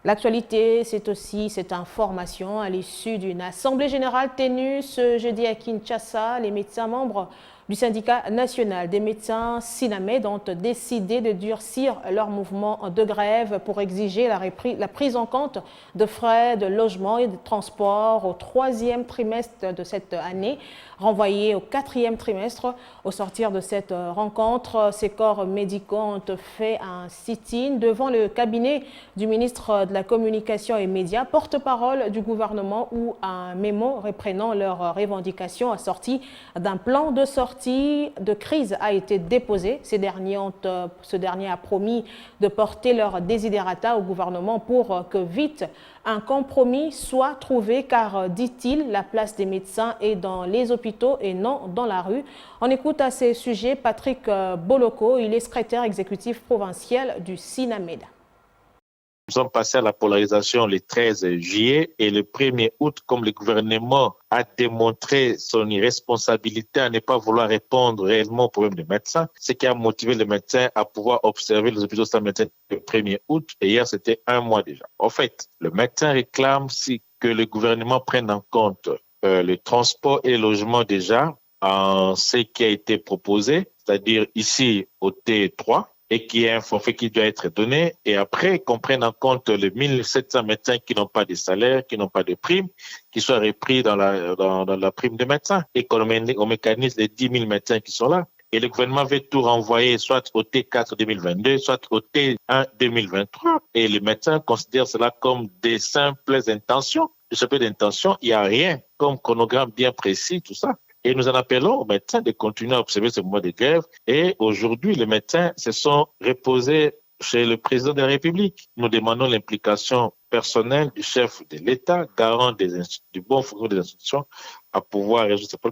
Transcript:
L'actualité, c'est aussi cette information à l'issue d'une assemblée générale tenue ce jeudi à Kinshasa. Les médecins membres du syndicat national des médecins SINAMED ont décidé de durcir leur mouvement de grève pour exiger la prise en compte de frais de logement et de transport au troisième trimestre de cette année, renvoyé au quatrième trimestre. Au sortir de cette rencontre, ces corps médicaux ont fait un sit-in devant le cabinet du ministre de la Communication et Médias, porte-parole du gouvernement, où un mémo reprenant leurs revendications assorti d'un plan de sortie de crise a été déposé. Ce dernier a promis de porter leurs desiderata au gouvernement pour que vite un compromis soit trouvé, car, dit-il, la place des médecins est dans les hôpitaux et non dans la rue. On écoute à ces sujets Patrick Boloko, il est secrétaire exécutif provincial du SINAMED. Nous sommes passés à la polarisation le 13 juillet et le 1er août, comme le gouvernement a démontré son irresponsabilité à ne pas vouloir répondre réellement aux problèmes des médecins, ce qui a motivé les médecins à pouvoir observer les hôpitaux sans médecin le 1er août, et hier c'était un mois déjà. En fait, le médecin réclame que le gouvernement prenne en compte le transport et le logement déjà en ce qui a été proposé, c'est-à-dire ici au T3, et qu'il y ait un forfait qui doit être donné, et après qu'on prenne en compte les 1700 médecins qui n'ont pas de salaire, qui n'ont pas de prime, qui soient repris dans la prime des médecins, et qu'on mécanise les 10 000 médecins qui sont là. Et le gouvernement veut tout renvoyer soit au T4 2022, soit au T1 2023, et les médecins considèrent cela comme des simples intentions. De ce peu d'intention, il n'y a rien comme chronogramme bien précis, tout ça. Et nous en appelons aux médecins de continuer à observer ce mois de grève. Et aujourd'hui, les médecins se sont reposés chez le président de la République. Nous demandons l'implication personnelle du chef de l'État, garant du bon fonctionnement des institutions, à pouvoir résoudre ce problème.